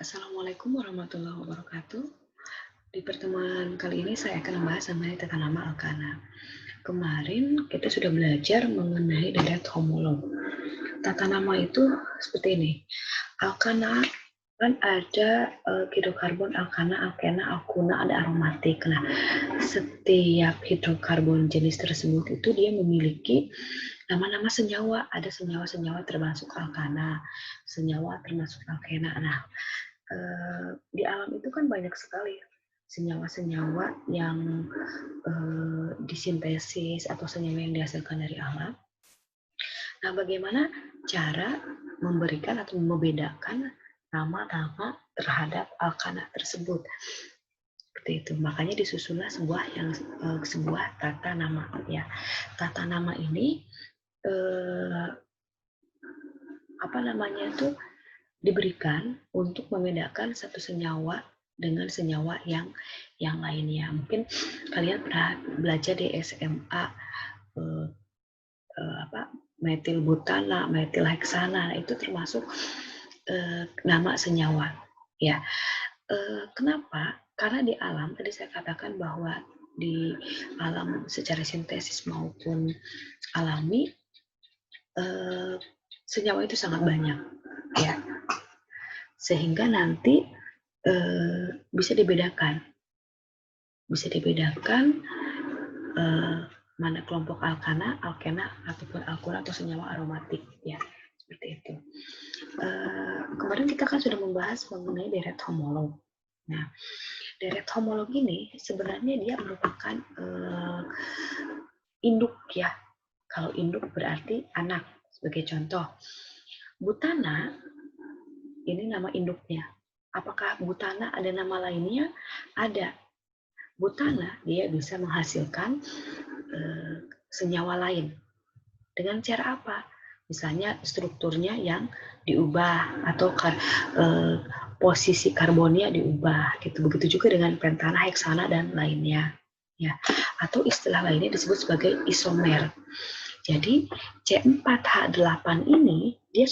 Assalamualaikum warahmatullahi wabarakatuh. Di pertemuan kali ini saya akan membahas mengenai tata nama alkana. Kemarin kita sudah belajar mengenai deret homolog. Tata nama itu seperti ini. Alkana kan ada hidrokarbon, alkana, alkena, alkuna, ada aromatik. Nah, setiap hidrokarbon jenis tersebut itu dia memiliki nama-nama senyawa. Ada senyawa-senyawa termasuk alkana, senyawa termasuk alkena. Nah, di alam itu kan banyak sekali senyawa-senyawa yang disintesis atau senyawa yang dihasilkan dari alam. Nah, bagaimana cara memberikan atau membedakan nama-nama terhadap alkana tersebut? Seperti itu. Makanya disusunlah sebuah tata nama. Ya, tata nama ini diberikan untuk membedakan satu senyawa dengan senyawa yang lainnya. Mungkin kalian pernah belajar di SMA metil butana, metil heksana, itu termasuk nama senyawa. Ya, kenapa? Karena di alam tadi saya katakan bahwa di alam secara sintesis maupun alami senyawa itu sangat banyak, ya, sehingga nanti bisa dibedakan mana kelompok alkana, alkena, ataupun alkuna atau senyawa aromatik, ya, seperti itu. Kemarin kita kan sudah membahas mengenai deret homolog. Nah, deret homolog ini sebenarnya dia merupakan induk, ya. Kalau induk berarti anak. Sebagai contoh, butana ini nama induknya. Apakah butana ada nama lainnya? Ada. Butana dia bisa menghasilkan senyawa lain. Dengan cara apa? Misalnya strukturnya yang diubah atau posisi karbonnya diubah, gitu. Begitu juga dengan pentana, heksana dan lainnya, ya. Atau istilah lainnya disebut sebagai isomer. Jadi C4H8 ini dia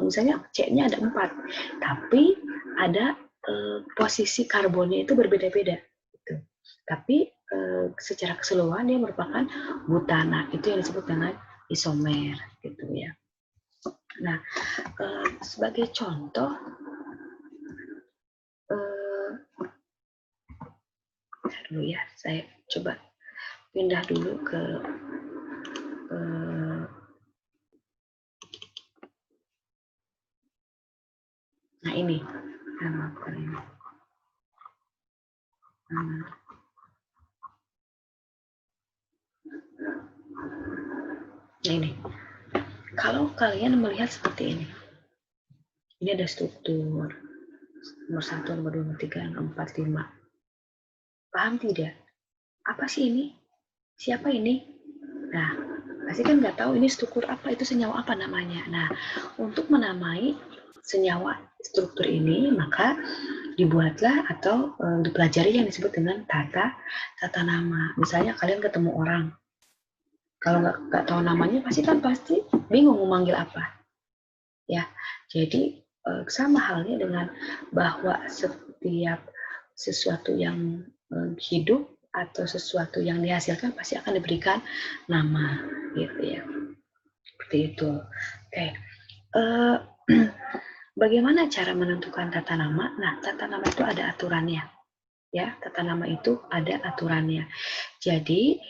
misalnya C-nya ada 4, tapi ada posisi karbonnya itu berbeda-beda, gitu. Tapi secara keseluruhan dia merupakan butana, itu yang disebut dengan isomer, gitu ya. Nah, sebagai contoh, dulu ya, saya coba pindah dulu ke nah ini, nah ini. Kalau kalian melihat seperti ini ada struktur nomor 1, nomor 2, nomor 3, nomor 4, 5. Paham tidak? Apa sih ini? Siapa ini? Nah, pasti kan nggak tahu ini struktur apa, itu senyawa apa namanya. Nah, untuk menamai senyawa struktur ini, maka dibuatlah atau dipelajari yang disebut dengan tata nama. Misalnya kalian ketemu orang, kalau nggak tahu namanya, pasti bingung mau manggil apa. Ya, jadi sama halnya dengan bahwa setiap sesuatu yang hidup atau sesuatu yang dihasilkan pasti akan diberikan nama, gitu ya. Seperti itu. Oke. Bagaimana cara menentukan tata nama? Nah, tata nama itu ada aturannya. Ya, tata nama itu ada aturannya. Jadi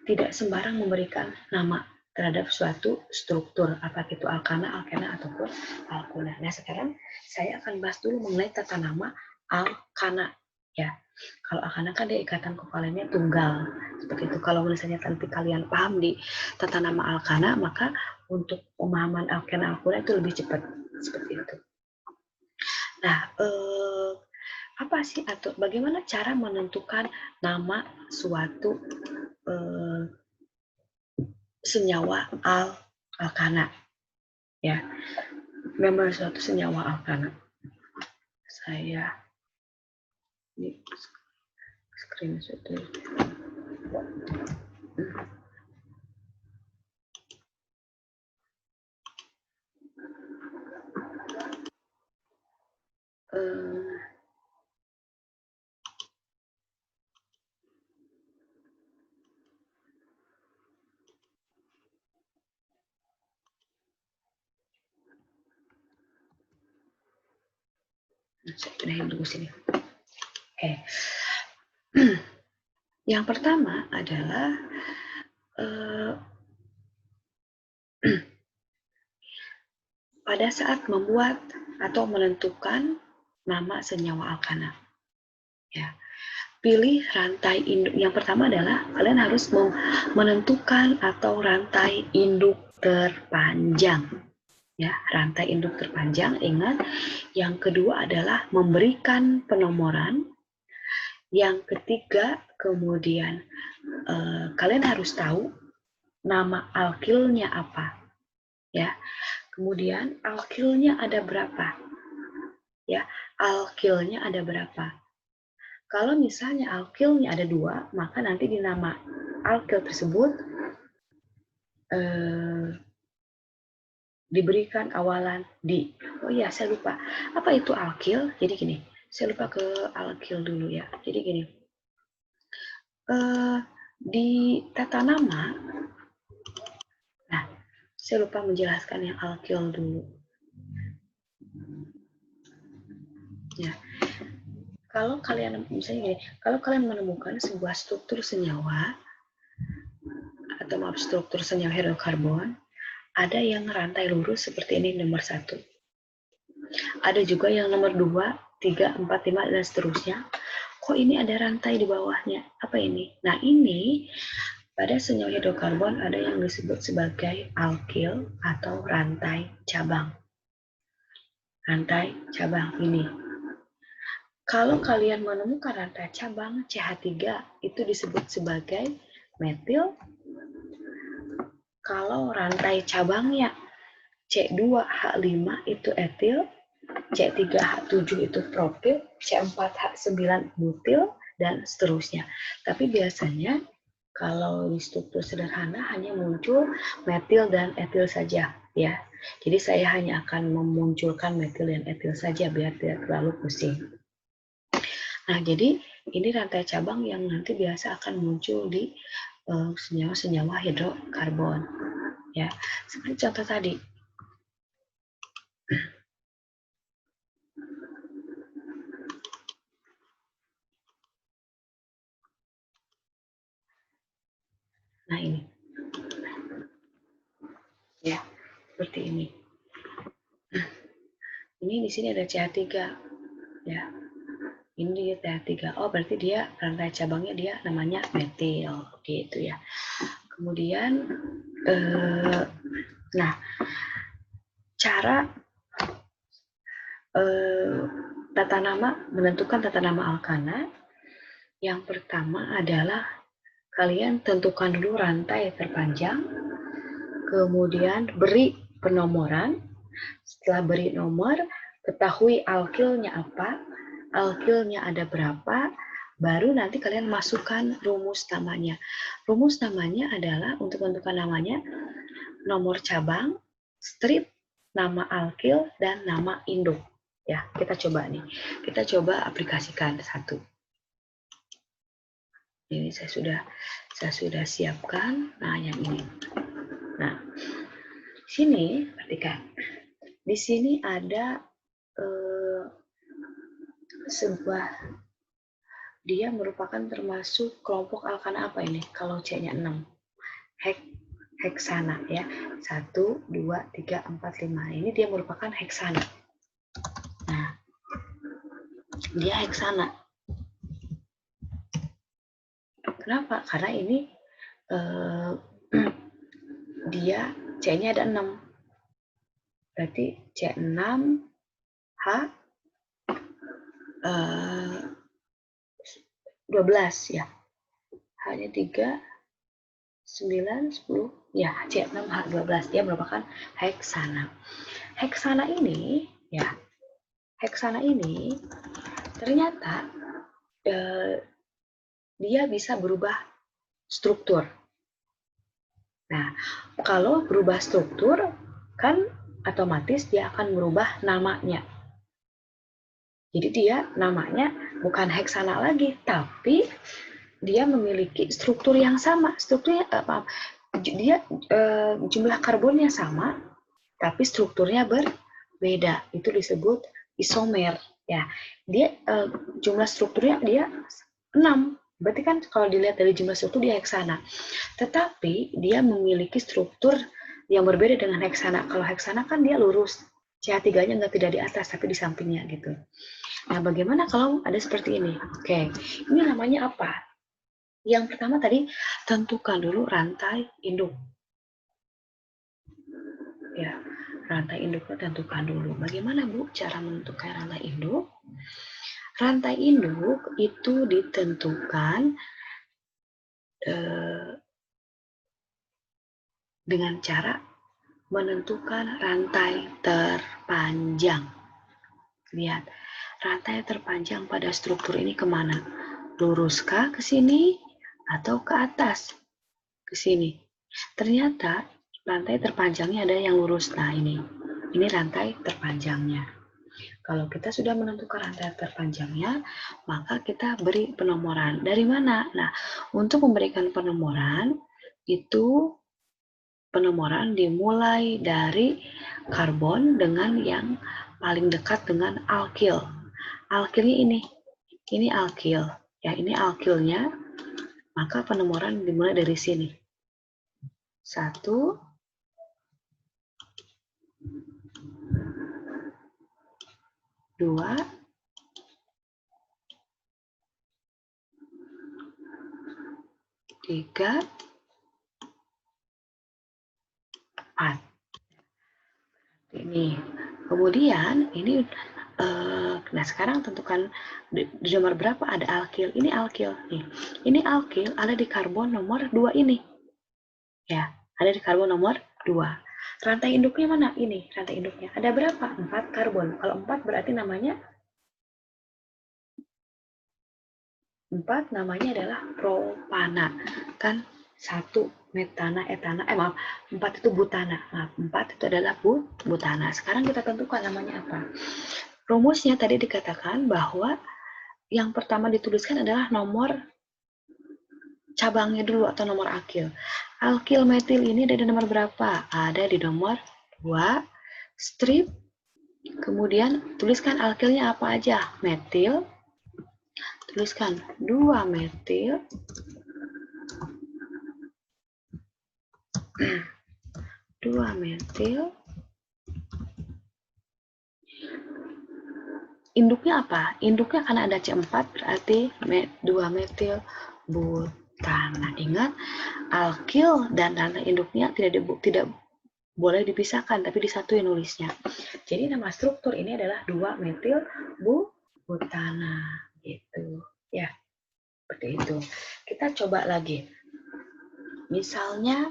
tidak sembarang memberikan nama terhadap suatu struktur, apa itu alkana, alkena, ataupun alkuna. Nah, sekarang saya akan bahas dulu mengenai tata nama alkana. Ya, kalau alkana kan dia ikatan kovalennya tunggal. Seperti itu. Kalau misalnya nanti kalian paham di tata nama alkana, maka untuk pemahaman alkena, alkuna itu lebih cepat. Seperti itu. Nah, apa sih atau bagaimana cara menentukan nama suatu senyawa alkana, ya, nama suatu senyawa alkana. Saya ini screenshot dulu. Saya pindahin dulu sini. Oke. Yang pertama adalah pada saat membuat atau menentukan nama senyawa alkana. Ya. Pilih rantai induk. Yang pertama adalah kalian harus menentukan atau rantai induk terpanjang. Ya, rantai induk terpanjang. Ingat, yang kedua adalah memberikan penomoran. Yang ketiga, kemudian kalian harus tahu nama alkilnya apa. Ya, kemudian alkilnya ada berapa? Ya, alkilnya ada berapa? Kalau misalnya alkilnya ada 2, maka nanti di nama alkil tersebut diberikan awalan di. Oh iya, saya lupa. Apa itu alkil? Jadi gini, saya lupa ke alkil dulu ya. Jadi gini, di tata nama, nah, saya lupa menjelaskan yang alkil dulu. Ya, kalau kalian misalnya gini, kalau kalian menemukan sebuah struktur senyawa atau maaf struktur senyawa hidrokarbon, ada yang rantai lurus seperti ini nomor 1. Ada juga yang nomor 2, 3, 4, 5 dan seterusnya. Kok ini ada rantai di bawahnya? Apa ini? Nah, ini pada senyawa hidrokarbon ada yang disebut sebagai alkil atau rantai cabang. Rantai cabang ini. Kalau kalian menemukan rantai cabang CH3 itu disebut sebagai metil. Kalau rantai cabangnya C2H5 itu etil, C3H7 itu propil, C4H9 butil, dan seterusnya. Tapi biasanya kalau di struktur sederhana hanya muncul metil dan etil saja, ya. Jadi saya hanya akan memunculkan metil dan etil saja biar tidak terlalu pusing. Nah, jadi ini rantai cabang yang nanti biasa akan muncul di senyawa-senyawa hidrokarbon, ya. Seperti contoh tadi. Nah, ini. Ya, seperti ini. Ini di sini ada CH3. Ya. Ini dia CH3. Oh, berarti dia rantai cabangnya dia namanya metil, gitu ya. Kemudian nah, cara tata nama, menentukan tata nama alkana. Yang pertama adalah kalian tentukan dulu rantai terpanjang, kemudian beri penomoran. Setelah beri nomor, ketahui alkilnya apa, alkilnya ada berapa, baru nanti kalian masukkan rumus namanya. Rumus namanya adalah untuk menentukan namanya, nomor cabang, strip, nama alkil, dan nama induk. Ya, kita coba nih. Kita coba aplikasikan satu. Ini saya sudah siapkan. Nah, yang ini. Nah, sini perhatikan. Di sini ada sebuah, dia merupakan termasuk kelompok alkana apa ini? Kalau C-nya 6. Heksana ya. 1, 2, 3, 4, 5. Ini dia merupakan heksana. Nah, dia heksana. Kenapa? Karena ini dia C-nya ada 6. Berarti C6H 12 ya. Hanya 3, 9, 10. Ya, C6H12 dia merupakan heksana. Heksana ini ya. Heksana ini ternyata dia bisa berubah struktur. Nah, kalau berubah struktur kan otomatis dia akan merubah namanya. Jadi dia namanya bukan heksana lagi, tapi dia memiliki struktur yang sama. Strukturnya dia jumlah karbonnya sama, tapi strukturnya berbeda. Itu disebut isomer. Ya, dia jumlah strukturnya dia 6. Berarti kan kalau dilihat dari jumlah struktur dia heksana. Tetapi dia memiliki struktur yang berbeda dengan heksana. Kalau heksana kan dia lurus. CH3-nya tidak di atas, tapi di sampingnya gitu. Nah, bagaimana kalau ada seperti ini? Oke, ini namanya apa? Yang pertama tadi, tentukan dulu rantai induk. Ya, rantai induknya tentukan dulu. Bagaimana, Bu, cara menentukan rantai induk? Rantai induk itu ditentukan dengan cara menentukan rantai terpanjang. Lihat, rantai terpanjang pada struktur ini kemana? Luruskah ke sini atau ke atas? Ke sini. Ternyata rantai terpanjangnya ada yang lurus. Nah, ini rantai terpanjangnya. Kalau kita sudah menentukan rantai terpanjangnya, maka kita beri penomoran. Dari mana? Nah, untuk memberikan penomoran, itu penomoran dimulai dari karbon dengan yang paling dekat dengan alkil. Alkilnya ini alkil. Ya, ini alkilnya, maka penomoran dimulai dari sini. 1, 2, 3, 4. Ini. Kemudian ini nah sekarang tentukan di nomor berapa ada alkil. Ini alkil nih. Ini alkil ada di karbon nomor 2 ini. Ya, ada di karbon nomor 2. Rantai induknya mana? Ini rantai induknya. Ada berapa? 4 karbon. Kalau 4 berarti namanya 4 namanya adalah propana. Kan 1 metana, etana, maaf, 4 itu butana. Maaf, 4 itu adalah butana. Sekarang kita tentukan namanya apa. Rumusnya tadi dikatakan bahwa yang pertama dituliskan adalah nomor cabangnya dulu atau nomor alkil. Alkil metil ini ada di nomor berapa? Ada di nomor 2, strip. Kemudian tuliskan alkilnya apa aja? Metil. Tuliskan 2 metil. 2 metil. Induknya apa? Induknya karena ada C4 berarti 2 metil butana. Ingat, alkil dan rantai induknya tidak boleh dipisahkan, tapi disatuin nulisnya. Jadi nama struktur ini adalah 2 metil butana. Gitu. Ya, seperti itu. Kita coba lagi. Misalnya,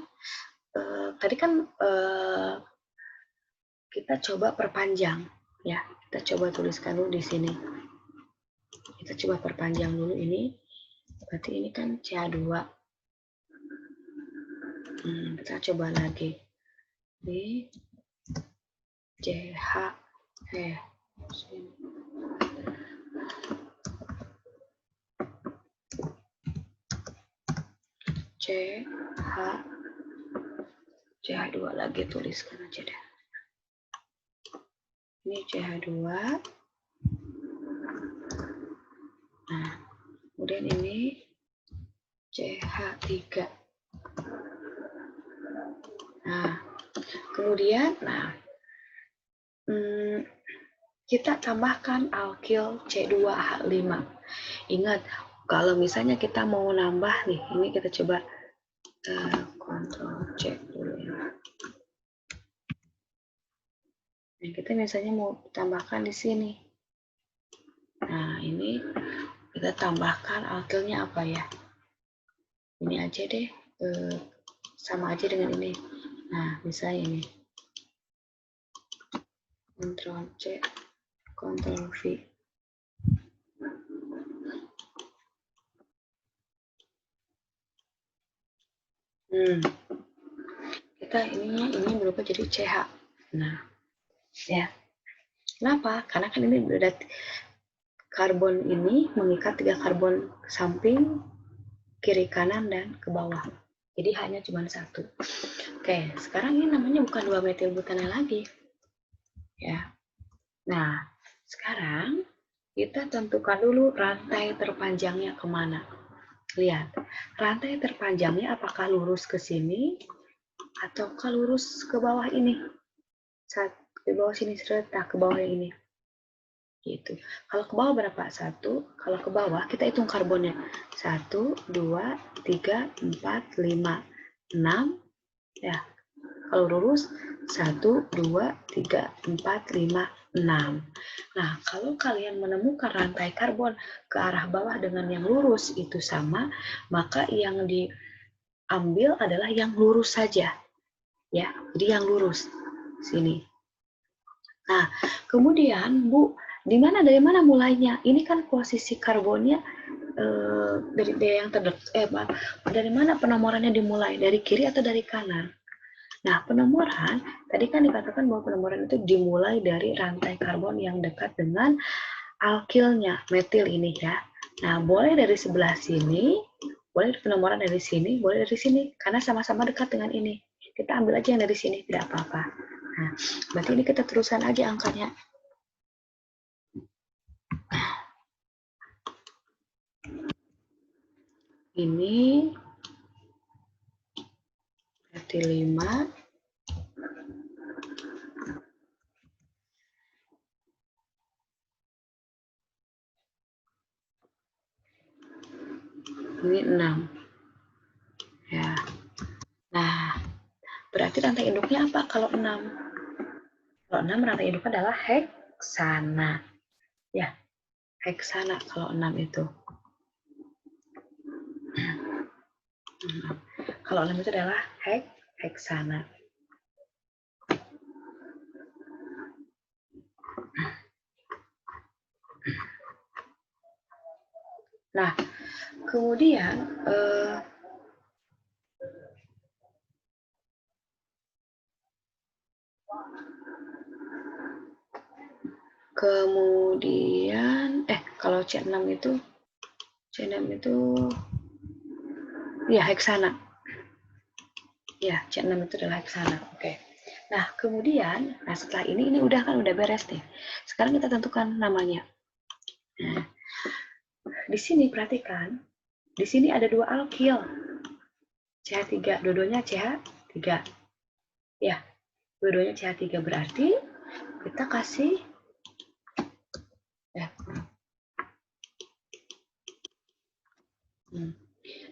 tadi kan kita coba perpanjang. Ya, kita coba tuliskan dulu di sini. Kita coba perpanjang dulu ini. Berarti ini kan CH2. Kita coba lagi. Di CH. CH2 lagi tuliskan aja deh. Ini CH2. Nah, kemudian ini CH3. Nah, kemudian, kita tambahkan alkil C2H5. Ingat, kalau misalnya kita mau nambah nih, ini kita coba Ctrl C dulu ya. Nah, kita misalnya mau tambahkan di sini. Nah, ini kita tambahkan alkilnya apa ya? Ini aja deh, sama aja dengan ini. Nah, misalnya ini. Ctrl C, Ctrl V. Kita ini berubah jadi CH. Nah, ya. Kenapa? Karena kan ini udah karbon ini mengikat 3 karbon ke samping, kiri kanan, dan ke bawah. Jadi hanya cuma 1. Oke, sekarang ini namanya bukan 2 metil butana lagi. Ya. Nah, sekarang kita tentukan dulu rantai terpanjangnya kemana. Lihat, rantai terpanjangnya apakah lurus ke sini ataukah lurus ke bawah ini? Ke bawah sini, ke bawah yang ini. Gitu. Kalau ke bawah berapa? 1. Kalau ke bawah kita hitung karbonnya. 1, 2, 3, 4, 5, 6. Ya. Kalau lurus 1, 2, 3, 4, 5, 6. Nah, kalau kalian menemukan rantai karbon ke arah bawah dengan yang lurus itu sama, maka yang diambil adalah yang lurus saja. Ya, jadi yang lurus sini. Nah, kemudian dari mana mulainya? Ini kan posisi karbonnya dari yang terdekat. Dari mana penomorannya dimulai? Dari kiri atau dari kanan? Nah, penomoran, tadi kan dikatakan bahwa penomoran itu dimulai dari rantai karbon yang dekat dengan alkilnya, metil ini ya. Nah, boleh dari sebelah sini, boleh penomoran dari sini, boleh dari sini, karena sama-sama dekat dengan ini. Kita ambil aja yang dari sini, tidak apa-apa. Nah, berarti ini kita teruskan aja angkanya. Ini berarti 5. Ini 6. Ya. Nah, berarti rantai induknya apa kalau 6? Kalau 6 rantai induknya adalah heksana. Ya, heksana kalau 6 itu. Kalau 6 itu adalah heksana. Nah, kemudian kalau C6 itu ya heksana. Ya, C6 itu adalah heksana. Oke. Nah, kemudian setelah ini udah beres nih. Sekarang kita tentukan namanya. Nah, di sini perhatikan, di sini ada 2 alkil. CH3, dua-duanya CH3. Ya, dua-duanya CH3 berarti kita kasih ya.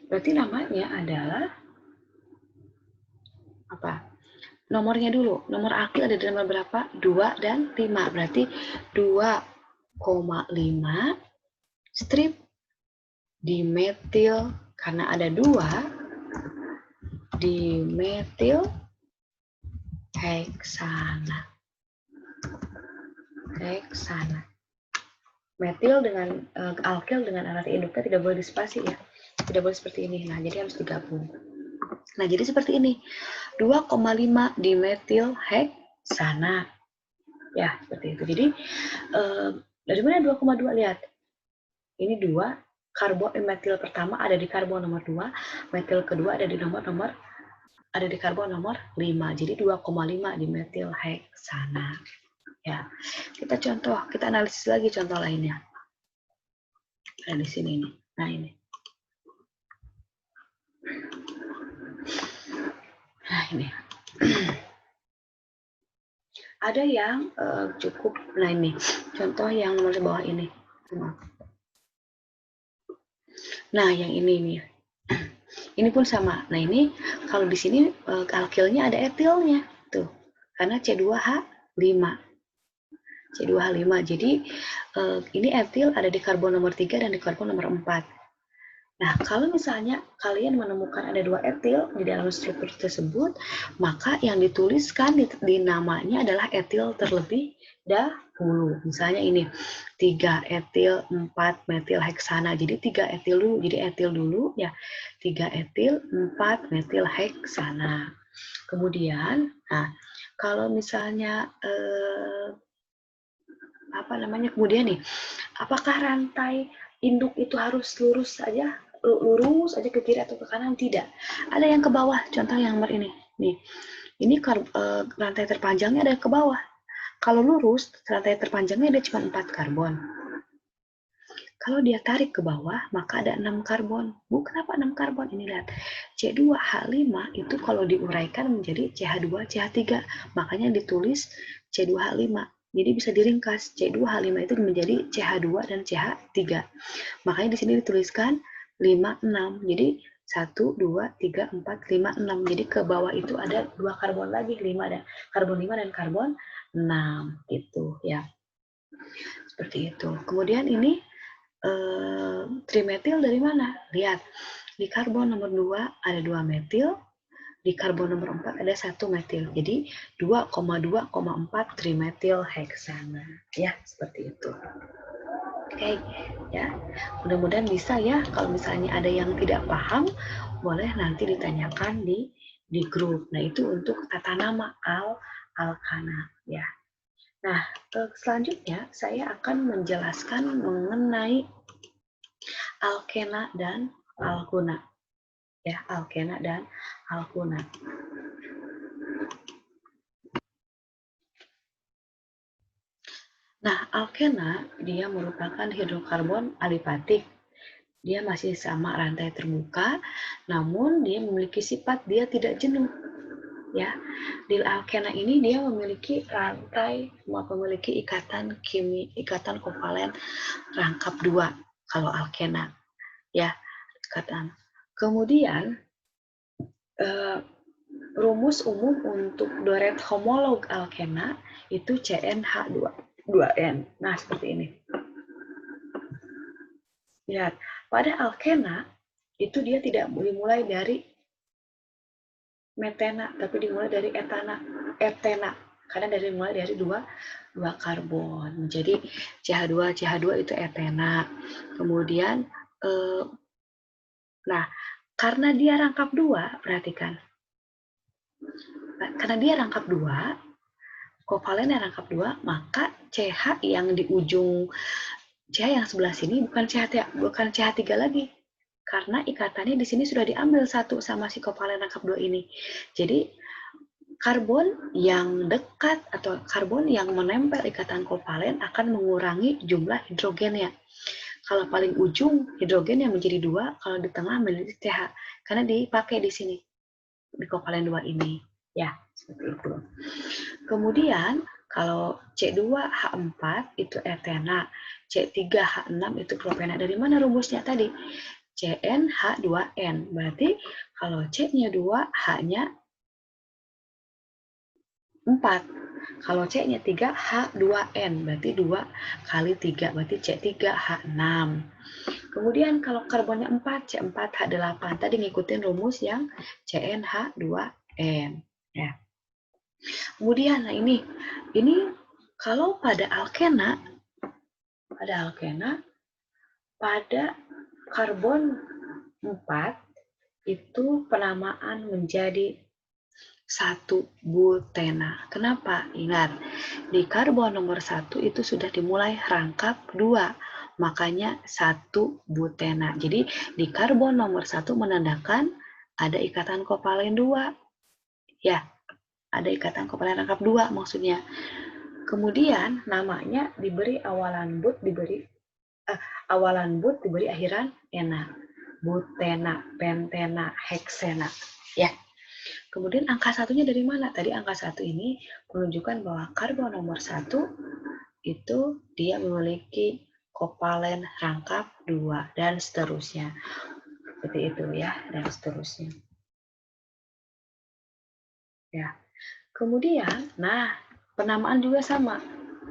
Berarti namanya adalah apa? Nomornya dulu. Nomor alkil ada di nomor berapa? 2 dan 5. Berarti 2,5 strip dimetil, karena ada 2 dimetil heksana. Metil dengan alkil dengan rantai induknya tidak boleh dispasi ya. Tidak boleh seperti ini. Nah, jadi harus digabung. Nah, jadi seperti ini. 2,5 dimetil heksana. Ya, seperti itu. Jadi dari mana 2,2? Lihat. Ini 2, karbon metil pertama ada di karbon nomor 2, metil kedua ada di karbon nomor 5. Jadi 2,5 dimetil heksana. Ya. Kita analisis lagi contoh lainnya. Ada di sini nih. Nah, ini. Nah, ini. Ada yang cukup. Nah, ini. Contoh yang nomor di bawah ini. Nah, yang ini nih. Ini pun sama. Nah, ini kalau di sini alkilnya ada etilnya. Tuh. Karena C2H5. C2H5. Jadi ini etil ada di karbon nomor 3 dan di karbon nomor 4. Nah, kalau misalnya kalian menemukan ada 2 etil di dalam struktur tersebut, maka yang dituliskan di namanya adalah etil terlebih dahulu. Misalnya ini 3 etil 4 metil heksana. Jadi 3 etil dulu. Jadi etil dulu ya. 3 etil 4 metil heksana. Kemudian, nah kalau misalnya kemudian nih, apakah rantai induk itu harus lurus aja ke kiri atau ke kanan? Tidak. Ada yang ke bawah. Contoh yang nomor ini. Nih, ini rantai terpanjangnya ada ke bawah. Kalau lurus, rantai terpanjangnya ada cuma 4 karbon. Kalau dia tarik ke bawah, maka ada 6 karbon. Bu, kenapa 6 karbon? Ini lihat. C2H5 itu kalau diuraikan menjadi CH2CH3. Makanya ditulis C2H5. Jadi bisa diringkas. C2H5 itu menjadi CH2 dan CH3. Makanya di sini dituliskan 5, 6. Jadi 1, 2, 3, 4, 5, 6. Jadi ke bawah itu ada 2 karbon lagi. Karbon 5 dan karbon 6. Gitu ya. Seperti itu. Kemudian ini trimetil dari mana? Lihat, di karbon nomor 2 ada 2 metil, di karbon nomor 4 ada 1 metil. Jadi 2,2,4 trimetil heksana. Ya, seperti itu. Oke, ya. Mudah-mudahan bisa ya. Kalau misalnya ada yang tidak paham, boleh nanti ditanyakan di grup. Nah, itu untuk tata nama alkana, ya. Nah, selanjutnya saya akan menjelaskan mengenai alkena dan alkuna. Ya, alkena dan alkuna. Nah, alkena dia merupakan hidrokarbon alipatik. Dia masih sama rantai terbuka, namun dia memiliki sifat dia tidak jenuh. Ya, di alkena ini dia memiliki ikatan kovalen rangkap 2 kalau alkena. Ya, ikatan. Kemudian rumus umum untuk doret homolog alkena itu CnH2n. Nah, seperti ini. Lihat, pada alkena itu dia tidak dimulai dari metena, tapi dimulai dari etena. Karena dimulai dari dua karbon. Jadi CH2 itu etena. Kemudian nah, karena dia rangkap 2, perhatikan. Karena dia rangkap 2, kovalennya rangkap 2, maka CH yang di ujung CH yang sebelah sini bukan CH3 lagi. Karena ikatannya di sini sudah diambil 1 sama si kovalen rangkap 2 ini. Jadi karbon yang dekat atau karbon yang menempel ikatan kovalen akan mengurangi jumlah hidrogennya. Kalau paling ujung hidrogen yang menjadi 2, kalau di tengah menjadi CH. Karena dipakai di sini di kovalen 2 ini. Ya, seperti itu. Kemudian kalau C2H4 itu etena, C3H6 itu propena. Dari mana rumusnya tadi? CnH2n. Berarti kalau C-nya 2, H-nya 4. Kalau C-nya 3, H2n. Berarti 2 kali 3. Berarti C3H6. Kemudian kalau karbonnya 4, C4H8. Tadi ngikutin rumus yang CnH2n. Ya. Kemudian, nah ini kalau pada alkena, pada karbon 4 itu penamaan menjadi 1 butena. Kenapa? Ingat, di karbon nomor 1 itu sudah dimulai rangkap 2, makanya 1 butena. Jadi di karbon nomor 1 menandakan ada ikatan kovalen 2. Ya, ada ikatan kovalen rangkap 2 maksudnya. Kemudian namanya diberi awalan but, diberi akhiran ena. Butena, pentena, heksena. Ya. Kemudian angka 1-nya dari mana? Tadi angka 1 ini menunjukkan bahwa karbon nomor 1 itu dia memiliki kovalen rangkap 2 dan seterusnya. Seperti itu ya, dan seterusnya. Ya. Kemudian, nah, penamaan juga sama,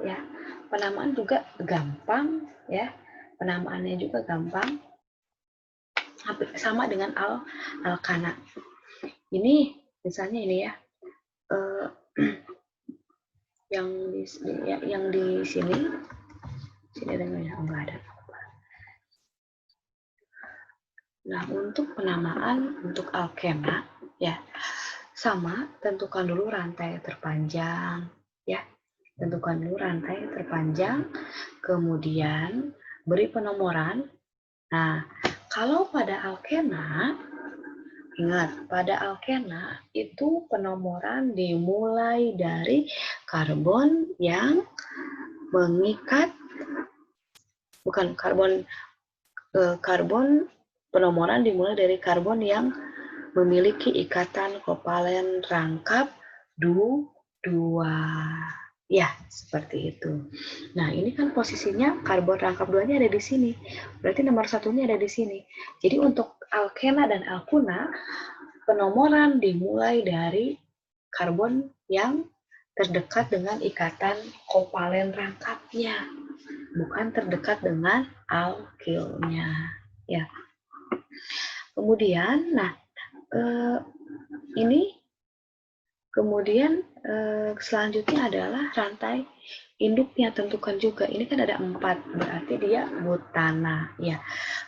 ya. Penamaan juga gampang, ya. Penamaannya juga gampang, hampir sama dengan alkana. Ini, misalnya ini ya, yang di sini ada nggak ya? Enggak ada. Nah, untuk penamaan untuk alkena, ya, sama, tentukan dulu rantai terpanjang, ya. tentukan dulu rantai terpanjang, kemudian beri penomoran. Nah, kalau pada alkena, ingat, pada alkena itu penomoran dimulai dari karbon yang mengikat, bukan karbon, penomoran dimulai dari karbon yang memiliki ikatan kovalen rangkap 2. Ya, seperti itu. Nah, ini kan posisinya karbon rangkap 2-nya ada di sini. Berarti nomor satunya ada di sini. Jadi untuk alkena dan alkuna, penomoran dimulai dari karbon yang terdekat dengan ikatan kovalen rangkapnya, bukan terdekat dengan alkilnya. Ya. Kemudian, nah, ini kemudian selanjutnya adalah rantai induknya, tentukan juga. Ini kan ada 4, berarti dia butana. Ya.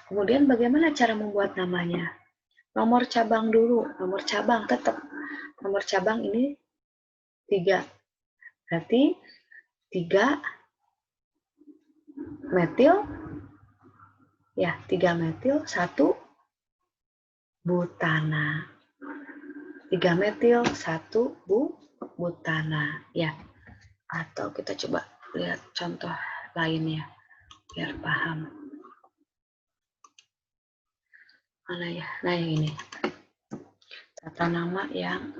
Kemudian bagaimana cara membuat namanya? Nomor cabang dulu, nomor cabang tetap. Nomor cabang ini 3. Berarti 3 metil, ya 3 metil, 1 butana. 3 metil, 1 butana. Ya. Atau kita coba lihat contoh lainnya biar paham. Mana ya? Nah, yang ini. Tata nama yang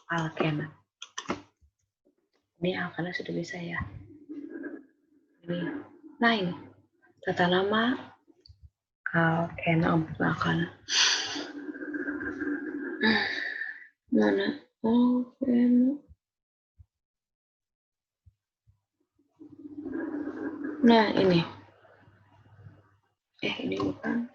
alkena. Ini alkena sudah bisa ya. Ini. Nah, ini. Tata nama alkena. Mana? Alkena. Nah, ini. Ini bukan.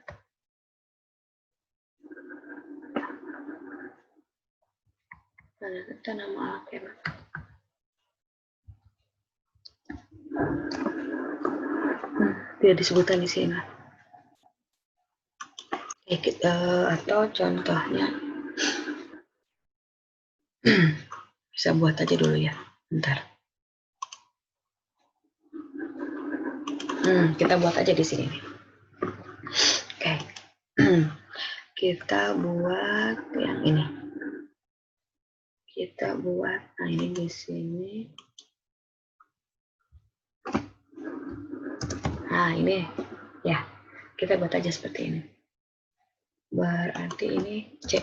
Mana tata nama alkena? Dia disebutkan di sini. Atau contohnya bisa buat aja dulu ya. Bentar. Kita buat aja di sini. Oke. Kita buat yang ini. Kita buat, nah ini di sini. Nah ini, ya. Kita buat aja seperti ini. Berarti ini C.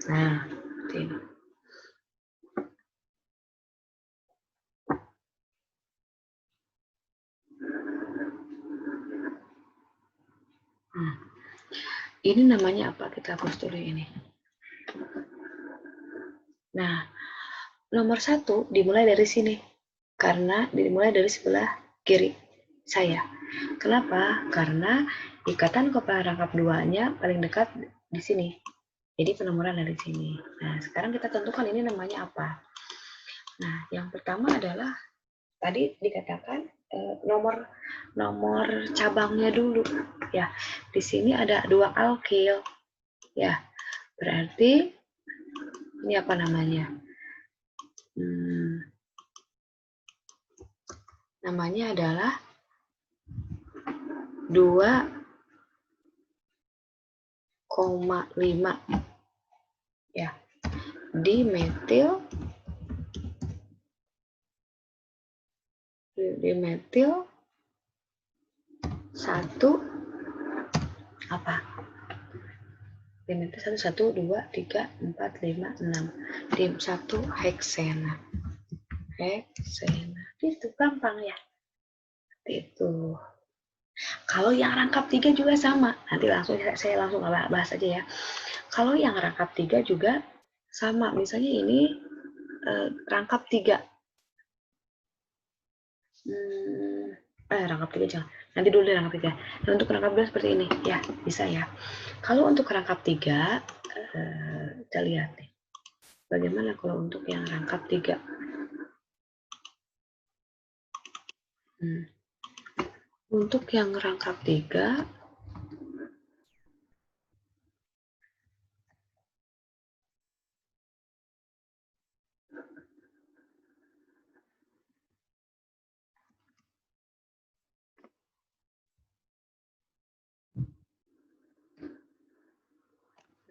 Nah, seperti ini. Ini namanya apa? Kita hapus dulu ini. Nah, nomor 1 dimulai dari sini. Karena dimulai dari sebelah kiri saya. Kenapa? Karena ikatan kovalen rangkap 2-nya paling dekat di sini. Jadi penomoran dari sini. Nah, sekarang kita tentukan ini namanya apa. Nah, yang pertama adalah tadi dikatakan nomor cabangnya dulu. Ya, di sini ada 2 alkil. Ya, berarti ini apa namanya? Namanya adalah 2,5 ya, dimetil 1 apa? Dimetil 1, 2, 3, 4, 5, 6. Dim 1 heksena. Itu gampang ya. Itu. Kalau yang rangkap 3 juga sama. Nanti saya langsung bahas aja ya. Kalau yang rangkap 3 juga sama. Misalnya ini rangkap 3. Rangkap 3 jangan. Nanti dulu deh rangkap 3. Dan untuk rangkap 2 seperti ini. Ya, bisa ya. Kalau untuk rangkap 3, kita lihat nih. Bagaimana kalau untuk yang rangkap 3? Untuk yang rangkap 3,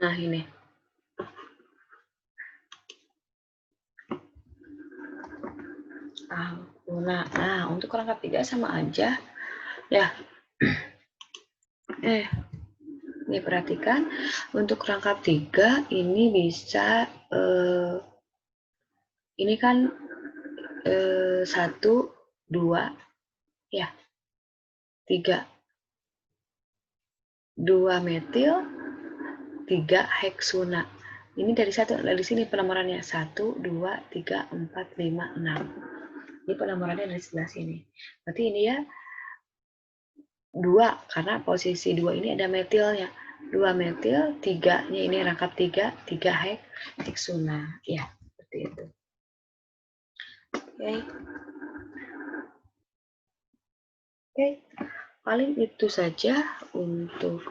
Nah, ini. Nah, untuk rangkap 3 sama aja. Ya. Ini perhatikan. Untuk rangkap 3 ini bisa ini kan 1, 2, ya, 3. 2 metil, 3 heksuna. Ini dari sini penomorannya 1, 2, 3, 4, 5, 6. Ini penomorannya dari sebelah sini. Berarti ini ya 2, karena posisi 2 ini ada metilnya. 2 metil, 3-nya ini rangkap 3 heksuna. Ya, seperti itu. Oke. Paling itu saja untuk,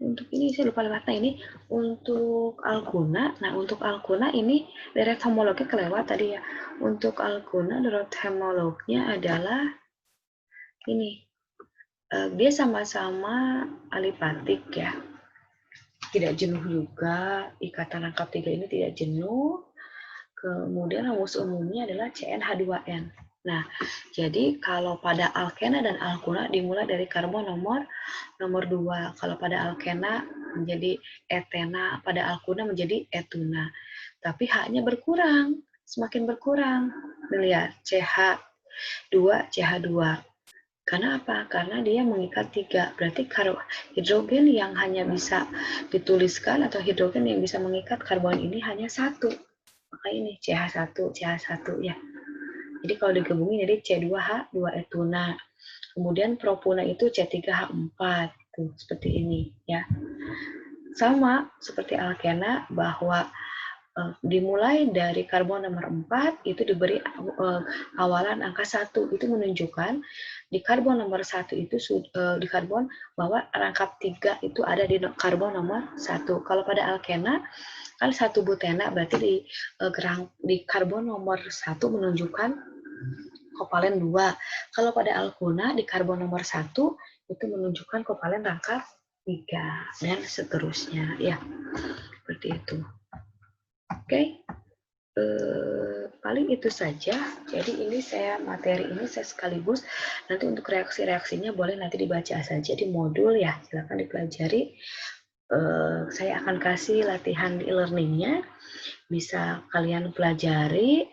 untuk ini saya lupa lewat. Nah, ini untuk alguna. Nah, untuk alguna ini deret homolognya kelewat tadi ya. Untuk alguna deret homolognya adalah ini. Dia sama-sama alipatik ya. Tidak jenuh juga. Ikatan rangkap 3 ini tidak jenuh. Kemudian rumus umumnya adalah CnH2n. Nah, jadi kalau pada alkena dan alkuna dimulai dari karbon nomor 2. Kalau pada alkena menjadi etena, pada alkuna menjadi etuna. Tapi H-nya berkurang, semakin berkurang. Lihat, CH2. Karena apa? Karena dia mengikat 3. Berarti hidrogen yang hanya bisa dituliskan atau hidrogen yang bisa mengikat karbon ini hanya 1. Maka ini CH1 ya. Jadi kalau digabungin jadi C2H2 etuna. Kemudian propuna itu C3H4. Tuh, seperti ini ya. Sama seperti alkena bahwa dimulai dari karbon nomor 4 itu diberi awalan angka 1. Itu menunjukkan di karbon nomor 1 itu di karbon bahwa rangkap 3 itu ada di karbon nomor 1. Kalau pada alkena kan 1 butena berarti di karbon nomor 1 menunjukkan kovalen 2. Kalau pada alkuna di karbon nomor 1 itu menunjukkan kovalen rangkap 3 dan seterusnya ya. Seperti itu. Oke. Paling itu saja. Jadi ini materi ini saya sekaligus nanti untuk reaksi-reaksinya boleh nanti dibaca saja di modul ya. Silakan dipelajari. Saya akan kasih latihan di e-learningnya, bisa kalian pelajari.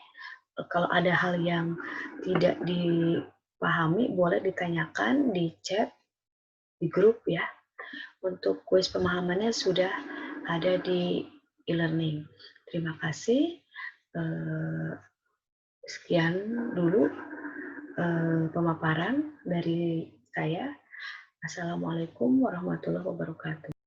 Kalau ada hal yang tidak dipahami, boleh ditanyakan di chat, di grup ya. Untuk kuis pemahamannya sudah ada di e-learning. Terima kasih. Sekian dulu pemaparan dari saya. Assalamualaikum warahmatullahi wabarakatuh.